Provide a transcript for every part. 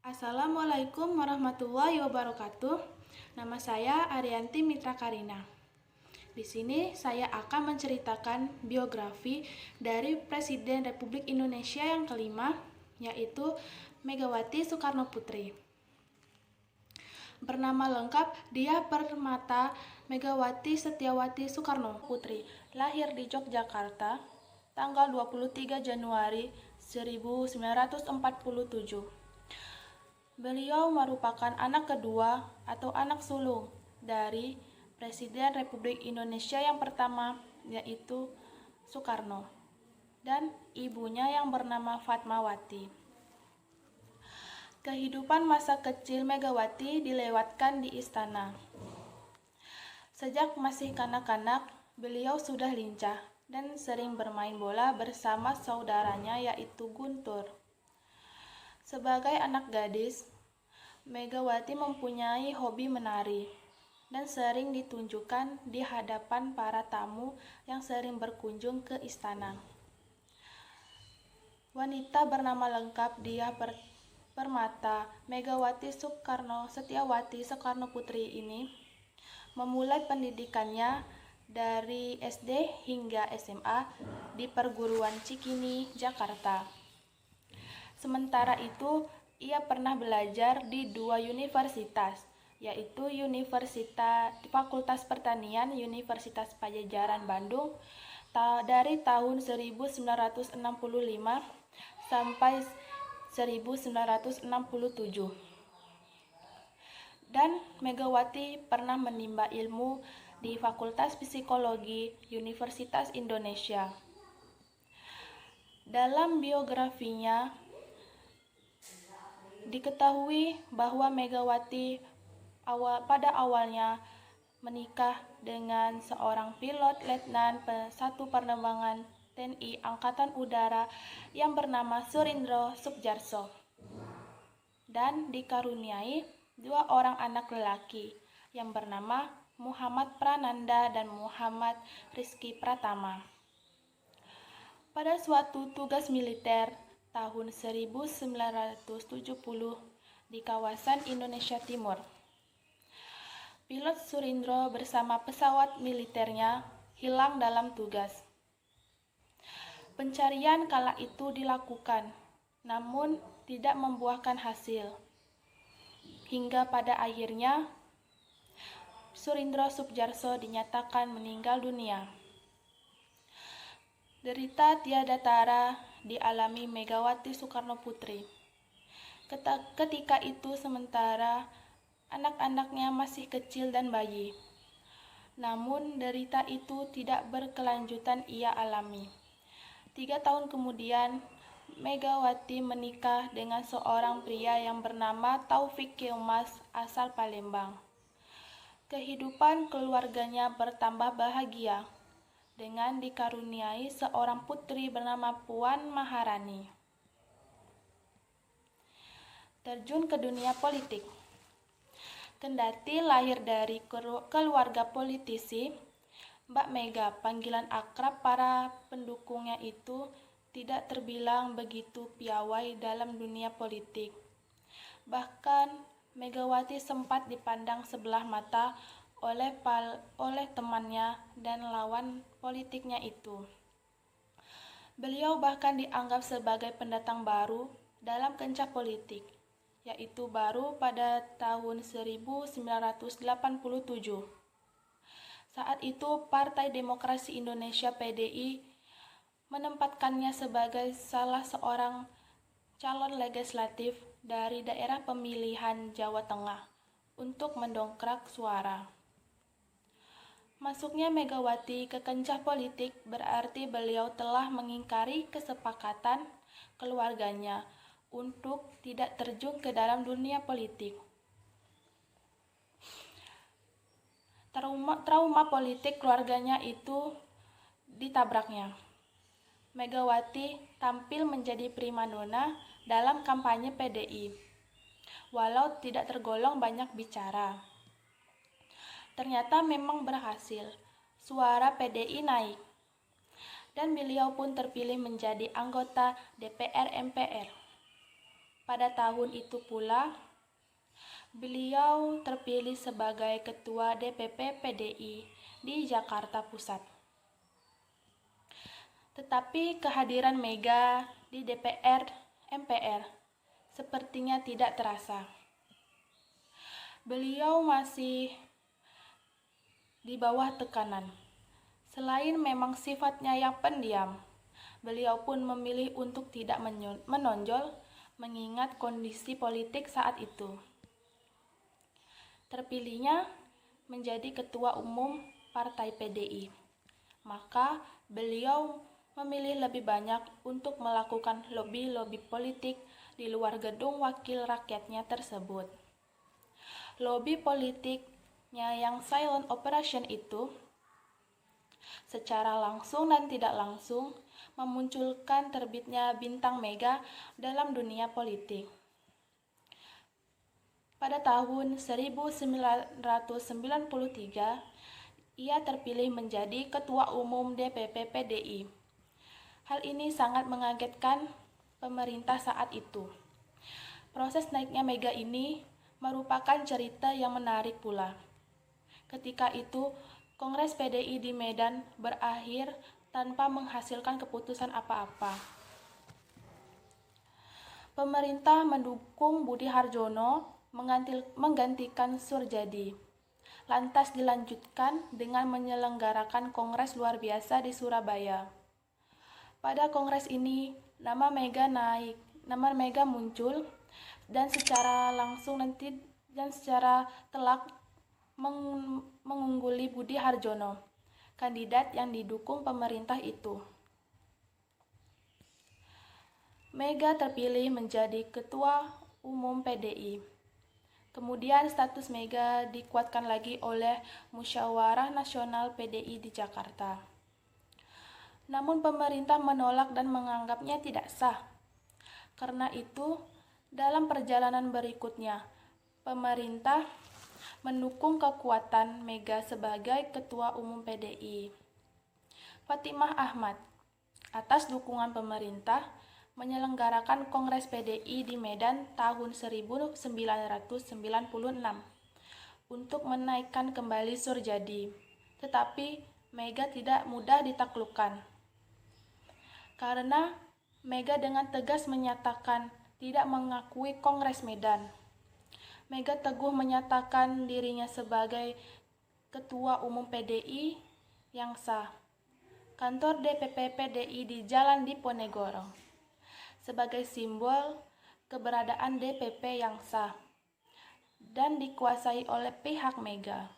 Assalamualaikum warahmatullahi wabarakatuh. Nama saya Arianti Mitra Karina. Di sini saya akan menceritakan biografi dari Presiden Republik Indonesia yang kelima, yaitu Megawati Soekarno Putri. Bernama lengkap Diah Permata Megawati Setiawati Soekarno Putri, lahir di Yogyakarta tanggal 23 Januari 1947. Beliau merupakan anak kedua atau anak sulung dari Presiden Republik Indonesia yang pertama, yaitu Soekarno, dan ibunya yang bernama Fatmawati. Kehidupan masa kecil Megawati dilewatkan di istana. Sejak masih kanak-kanak, beliau sudah lincah dan sering bermain bola bersama saudaranya yaitu Guntur. Sebagai anak gadis, Megawati mempunyai hobi menari dan sering ditunjukkan di hadapan para tamu yang sering berkunjung ke istana. Wanita bernama lengkap Diah Permata Megawati Soekarno Setiawati Soekarno Putri ini memulai pendidikannya dari SD hingga SMA di Perguruan Cikini, Jakarta. Sementara itu, ia pernah belajar di dua universitas, yaitu Fakultas Pertanian Universitas Padjadjaran Bandung dari tahun 1965 sampai 1967. Dan Megawati pernah menimba ilmu di Fakultas Psikologi Universitas Indonesia. Dalam biografinya diketahui bahwa Megawati pada awalnya menikah dengan seorang pilot letnan satu penerbangan TNI Angkatan Udara yang bernama Surindro Soedjarso dan dikaruniai dua orang anak lelaki yang bernama Muhammad Prananda dan Muhammad Rizky Pratama. Pada suatu tugas militer tahun 1970 di kawasan Indonesia Timur, pilot Surindro bersama pesawat militernya hilang dalam tugas. Pencarian kala itu dilakukan, namun tidak membuahkan hasil. Hingga pada akhirnya Surindro Soedjarso dinyatakan meninggal dunia. Derita tiada tara dialami Megawati Soekarno Putri. Ketika itu sementara anak-anaknya masih kecil dan bayi. Namun derita itu tidak berkelanjutan ia alami. 3 tahun kemudian, Megawati menikah dengan seorang pria yang bernama Taufik Kemas asal Palembang. Kehidupan keluarganya bertambah bahagia dengan dikaruniai seorang putri bernama Puan Maharani. Terjun ke dunia politik. Kendati lahir dari keluarga politisi, Mbak Mega, panggilan akrab para pendukungnya itu, tidak terbilang begitu piawai dalam dunia politik. Bahkan Megawati sempat dipandang sebelah mata oleh temannya dan lawan politiknya itu. Beliau bahkan dianggap sebagai pendatang baru dalam kancah politik, yaitu baru pada tahun 1987. Saat itu Partai Demokrasi Indonesia (PDI) menempatkannya sebagai salah seorang calon legislatif dari daerah pemilihan Jawa Tengah untuk mendongkrak suara. Masuknya Megawati ke kancah politik berarti beliau telah mengingkari kesepakatan keluarganya untuk tidak terjun ke dalam dunia politik. Trauma politik keluarganya itu ditabraknya. Megawati tampil menjadi primadona dalam kampanye PDI, walau tidak tergolong banyak bicara. Ternyata memang berhasil, suara PDI naik, dan beliau pun terpilih menjadi anggota DPR MPR. Pada tahun itu pula, beliau terpilih sebagai Ketua DPP PDI di Jakarta Pusat. Tetapi kehadiran Mega di DPR MPR sepertinya tidak terasa. Beliau masih di bawah tekanan. Selain memang sifatnya yang pendiam, beliau pun memilih untuk tidak menonjol mengingat kondisi politik saat itu. Terpilihnya menjadi Ketua Umum Partai PDI, maka beliau memilih lebih banyak untuk melakukan lobby-lobby politik di luar gedung wakil rakyatnya tersebut. Lobby politiknya yang silent operation itu secara langsung dan tidak langsung memunculkan terbitnya bintang Mega dalam dunia politik. Pada tahun 1993, ia terpilih menjadi Ketua Umum DPP PDI. Hal ini sangat mengagetkan pemerintah saat itu. Proses naiknya Mega ini merupakan cerita yang menarik pula. Ketika itu, Kongres PDI di Medan berakhir tanpa menghasilkan keputusan apa-apa. Pemerintah mendukung Budi Harjono menggantikan Surjadi. Lantas dilanjutkan dengan menyelenggarakan Kongres luar biasa di Surabaya. Pada kongres ini, nama Mega muncul dan secara langsung dan secara telak mengungguli Budi Harjono, kandidat yang didukung pemerintah itu. Mega terpilih menjadi Ketua Umum PDI. Kemudian status Mega dikuatkan lagi oleh Musyawarah Nasional PDI di Jakarta. Namun pemerintah menolak dan menganggapnya tidak sah. Karena itu, dalam perjalanan berikutnya, pemerintah mendukung kekuatan Mega sebagai Ketua Umum PDI. Fatimah Ahmad, atas dukungan pemerintah, menyelenggarakan Kongres PDI di Medan tahun 1996 untuk menaikkan kembali Surjadi. Tetapi Mega tidak mudah ditaklukkan. Karena Mega dengan tegas menyatakan tidak mengakui Kongres Medan. Mega teguh menyatakan dirinya sebagai Ketua Umum PDI yang sah. Kantor DPP PDI di Jalan Diponegoro sebagai simbol keberadaan DPP yang sah dan dikuasai oleh pihak Mega.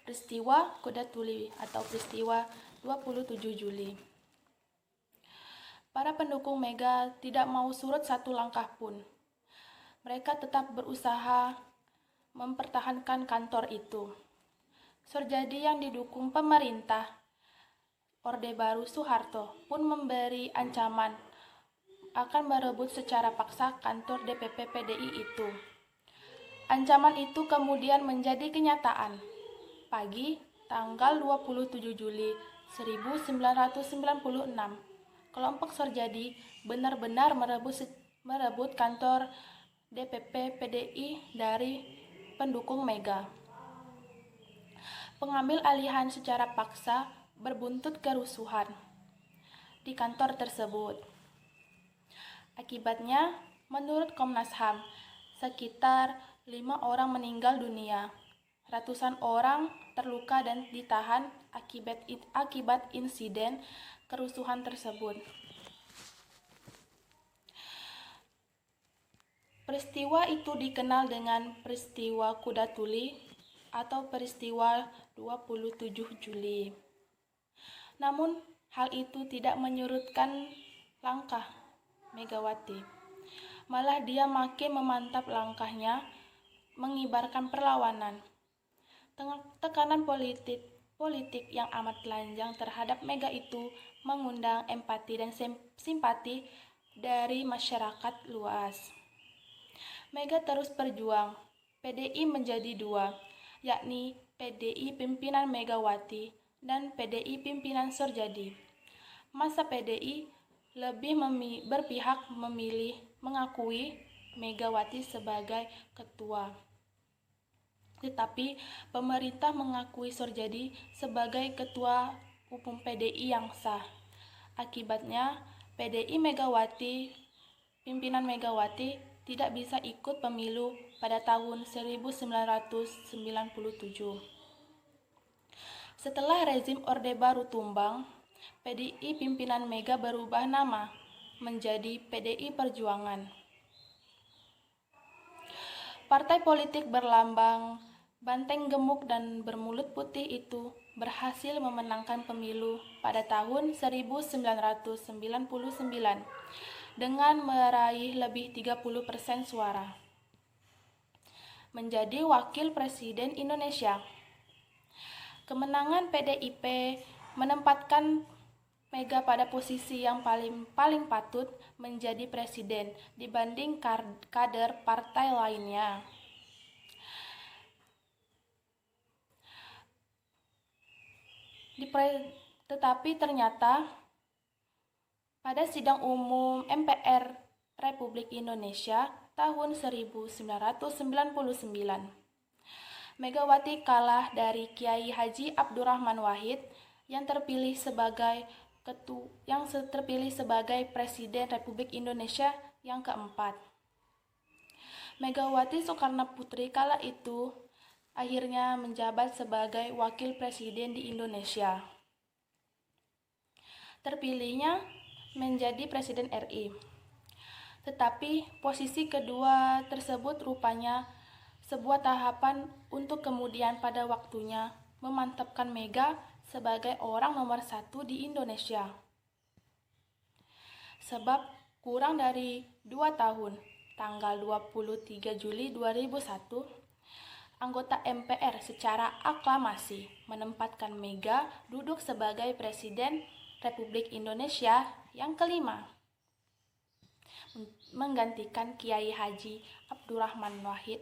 Peristiwa Kuda Tuli atau peristiwa 27 Juli. Para pendukung Mega tidak mau surut satu langkah pun. Mereka tetap berusaha mempertahankan kantor itu. Surjadi yang didukung pemerintah, Orde Baru Soeharto, pun memberi ancaman akan merebut secara paksa kantor DPP PDI itu. Ancaman itu kemudian menjadi kenyataan. Pagi tanggal 27 Juli 1996, kelompok Surjadi benar-benar merebut kantor DPP PDI dari pendukung Mega. Pengambil alihan secara paksa berbuntut kerusuhan di kantor tersebut. Akibatnya, menurut Komnas HAM, sekitar 5 orang meninggal dunia, ratusan orang terluka dan ditahan akibat insiden kerusuhan tersebut. Peristiwa itu dikenal dengan peristiwa Kuda Tuli atau peristiwa 27 Juli. Namun, hal itu tidak menyurutkan langkah Megawati. Malah dia makin memantap langkahnya, mengibarkan perlawanan. Tekanan politik yang amat telanjang terhadap Mega itu mengundang empati dan simpati dari masyarakat luas. Mega terus berjuang. PDI menjadi dua, yakni PDI pimpinan Megawati dan PDI pimpinan Surjadi. Masa PDI lebih berpihak memilih mengakui Megawati sebagai ketua. Tetapi pemerintah mengakui Sorjadi sebagai ketua umum PDI yang sah. Akibatnya, pimpinan Megawati tidak bisa ikut pemilu pada tahun 1997. Setelah rezim Orde Baru tumbang, PDI pimpinan Mega berubah nama menjadi PDI Perjuangan. Partai politik berlambang banteng gemuk dan bermulut putih itu berhasil memenangkan pemilu pada tahun 1999 dengan meraih lebih 30% suara. Menjadi wakil presiden Indonesia. Kemenangan PDIP menempatkan Mega pada posisi yang paling patut menjadi presiden dibanding kader partai lainnya. Tetapi ternyata pada sidang umum MPR Republik Indonesia tahun 1999, Megawati kalah dari Kiai Haji Abdurrahman Wahid yang terpilih sebagai Presiden Republik Indonesia yang keempat. Megawati Soekarnoputri kala itu akhirnya menjabat sebagai wakil presiden di Indonesia. Terpilihnya menjadi Presiden RI. Tetapi posisi kedua tersebut rupanya sebuah tahapan untuk kemudian pada waktunya memantapkan Mega sebagai orang nomor 1 di Indonesia. Sebab kurang dari 2 tahun, tanggal 23 Juli 2001, anggota MPR secara aklamasi menempatkan Mega duduk sebagai Presiden Republik Indonesia yang kelima, menggantikan Kiai Haji Abdurrahman Wahid.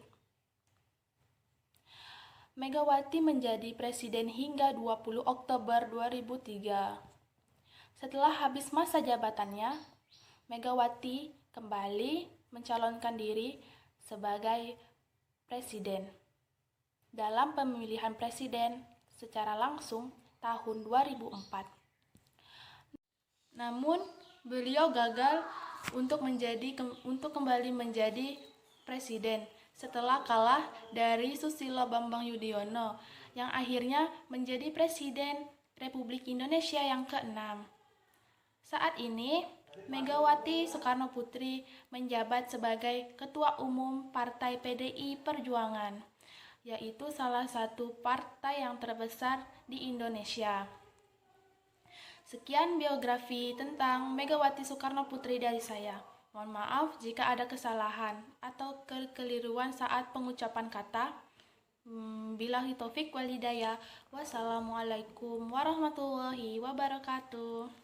Megawati menjadi presiden hingga 20 Oktober 2003. Setelah habis masa jabatannya, Megawati kembali mencalonkan diri sebagai presiden dalam pemilihan presiden secara langsung tahun 2004. Namun, beliau gagal untuk kembali menjadi presiden setelah kalah dari Susilo Bambang Yudhoyono yang akhirnya menjadi Presiden Republik Indonesia yang ke-6. Saat ini, Megawati Soekarnoputri menjabat sebagai Ketua Umum Partai PDI Perjuangan, yaitu salah satu partai yang terbesar di Indonesia. Sekian biografi tentang Megawati Soekarnoputri dari saya. Mohon maaf jika ada kesalahan atau kekeliruan saat pengucapan kata. Billahi taufik wal hidayah. Wassalamualaikum warahmatullahi wabarakatuh.